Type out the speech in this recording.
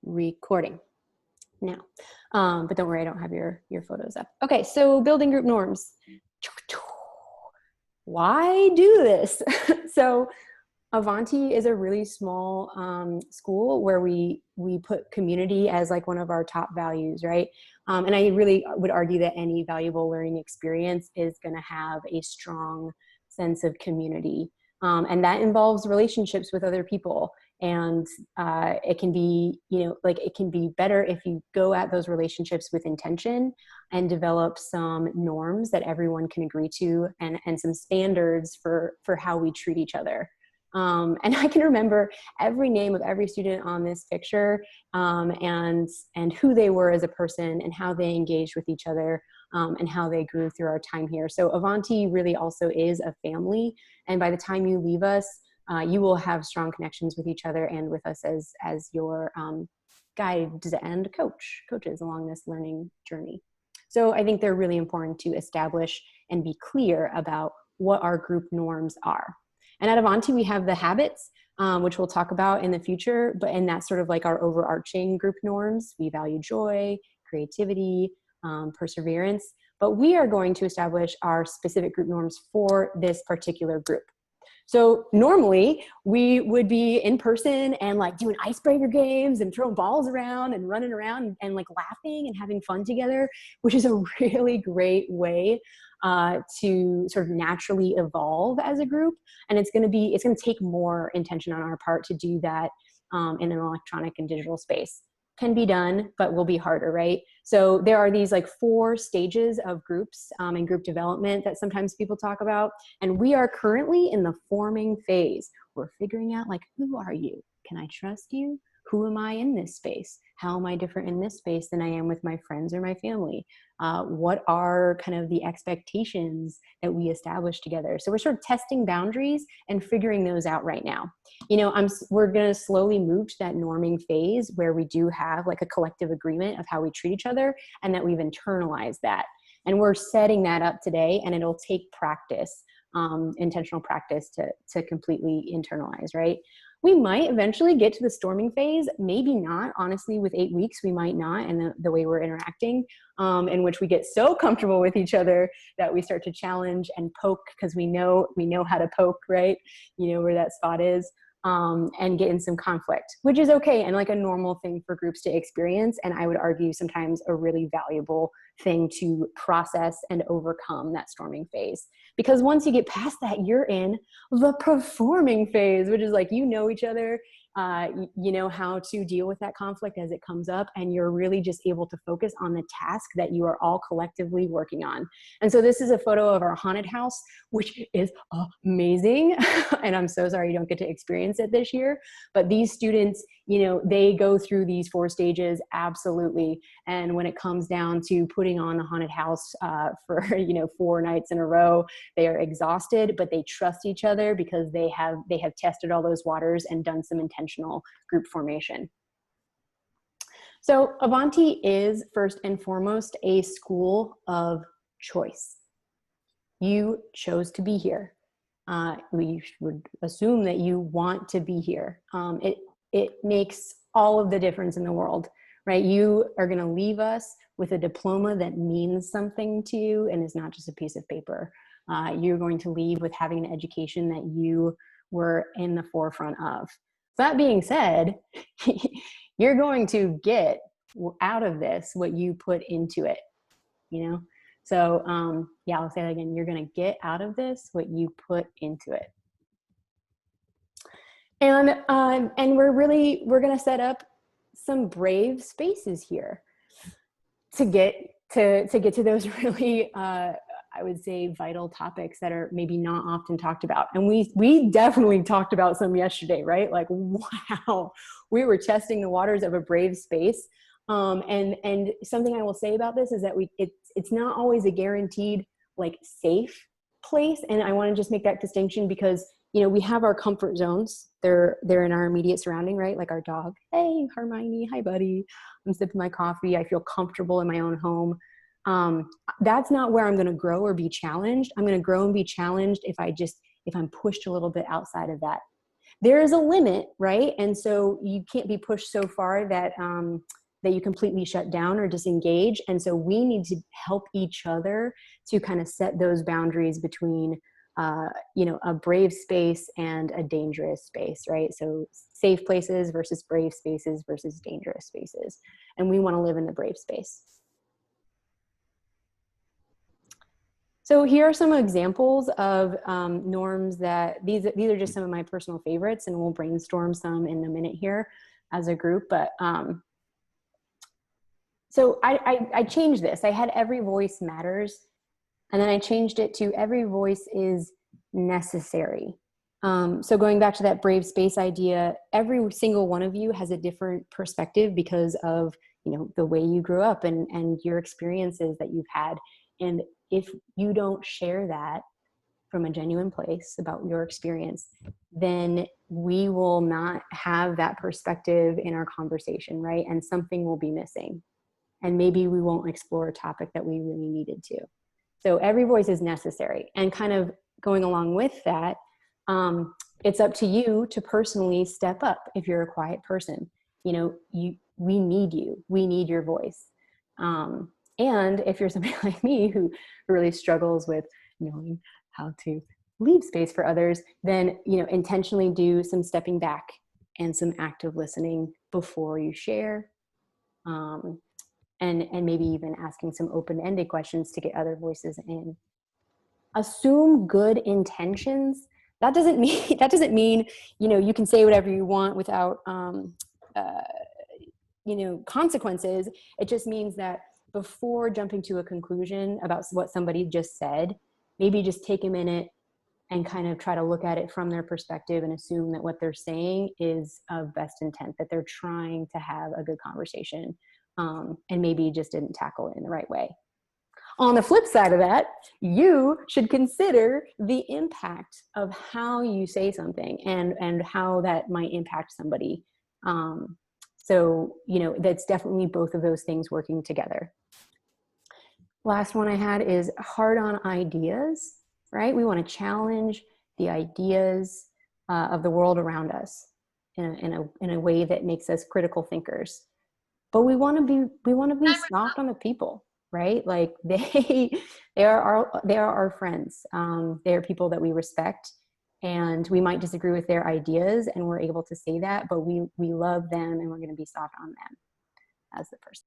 recording now. But don't worry, I don't have your photos up. Okay, so building group norms. Why do this? So Avanti is a really small school where we put community as like one of our top values, right? And I really would argue that any valuable learning experience is going to have a strong sense of community. And that involves relationships with other people. And it can be, it can be better if you go at those relationships with intention and develop some norms that everyone can agree to, and some standards for how we treat each other. And I can remember every name of every student on this picture, and who they were as a person and how they engaged with each other, and how they grew through our time here. So Avanti really also is a family. And by the time you leave us, you will have strong connections with each other and with us as your guides and coaches along this learning journey. So I think they're really important to establish and be clear about what our group norms are. And at Avanti, we have the habits, which we'll talk about in the future, and that's sort of like our overarching group norms. We value joy, creativity, perseverance, but we are going to establish our specific group norms for this particular group. So normally we would be in person and like doing icebreaker games and throwing balls around and running around and like laughing and having fun together, which is a really great way to sort of naturally evolve as a group. And it's going to take more intention on our part to do that in an electronic and digital space. Can be done, but will be harder, right? So there are these like 4 stages of groups and group development that sometimes people talk about. And we are currently in the forming phase. We're figuring out like, who are you? Can I trust you? Who am I in this space? How am I different in this space than I am with my friends or my family? What are kind of the expectations that we establish together? So we're sort of testing boundaries and figuring those out right now. We're going to slowly move to that norming phase where we do have like a collective agreement of how we treat each other and that we've internalized that. And we're setting that up today, and it'll take practice, intentional practice to completely internalize, right? We might eventually get to the storming phase, maybe not. Honestly, with 8 weeks, we might not, and the way we're interacting, in which we get so comfortable with each other that we start to challenge and poke because we know how to poke, right? You know where that spot is, and get in some conflict, which is okay and like a normal thing for groups to experience. And I would argue sometimes a really valuable thing to process and overcome that storming phase. Because once you get past that, you're in the performing phase, which is like, each other, you know how to deal with that conflict as it comes up, and you're really just able to focus on the task that you are all collectively working on. And so this is a photo of our haunted house, which is amazing. And I'm so sorry you don't get to experience it this year, but these students, they go through these 4 stages, absolutely. And when it comes down to putting on the haunted house for 4 nights in a row, they are exhausted, but they trust each other because they have tested all those waters and done some intentional group formation. So Avanti is first and foremost a school of choice. You chose to be here. We would assume that you want to be here. It makes all of the difference in the world, right? You are going to leave us with a diploma that means something to you and is not just a piece of paper. You're going to leave with having an education that you were in the forefront of. That being said, you're going to get out of this what you put into it, So yeah, I'll say that again. You're going to get out of this what you put into it. And we're going to set up some brave spaces here to get to those really, I would say, vital topics that are maybe not often talked about. And we definitely talked about some yesterday, right? Like, wow, we were testing the waters of a brave space. And something I will say about this is that it's not always a guaranteed like safe place. And I want to just make that distinction because, we have our comfort zones. They're in our immediate surrounding, right? Like our dog. Hey, Hermione. Hi, buddy. I'm sipping my coffee. I feel comfortable in my own home. That's not where I'm going to grow or be challenged. I'm going to grow and be challenged if I'm pushed a little bit outside of that. there is a limit, right? And so you can't be pushed so far that that you completely shut down or disengage. And so we need to help each other to kind of set those boundaries between you know, a brave space and a dangerous space, right? So safe places versus brave spaces versus dangerous spaces. And we want to live in the brave space. So here are some examples of norms that these are just some of my personal favorites, and we'll brainstorm some in a minute here as a group. But so I changed this. I had every voice matters, and then I changed it to every voice is necessary. So going back to that brave space idea, every single one of you has a different perspective because of, you know, the way you grew up and your experiences that you've had. And if you don't share that from a genuine place about your experience, then we will not have that perspective in our conversation, right? And something will be missing. And maybe we won't explore a topic that we really needed to. So every voice is necessary. And kind of going along with that, it's up to you to personally step up if you're a quiet person. You know, we need you. We need your voice. And if you're somebody like me who really struggles with knowing how to leave space for others, then, you know, intentionally do some stepping back and some active listening before you share. And maybe even asking some open-ended questions to get other voices in. Assume good intentions. That doesn't mean, you know, you can say whatever you want without, you know, consequences. It just means that before jumping to a conclusion about what somebody just said, maybe just take a minute and kind of try to look at it from their perspective and assume that what they're saying is of best intent, that they're trying to have a good conversation, and maybe just didn't tackle it in the right way. On the flip side of that, you should consider the impact of how you say something and how that might impact somebody. So, you know, that's definitely both of those things working together. Last one I had is hard on ideas, right? We want to challenge the ideas of the world around us in a way that makes us critical thinkers. But we want to be soft on the people, right? Like they are our friends. They are people that we respect, and we might disagree with their ideas, and we're able to say that, but we love them, and we're going to be soft on them as the person.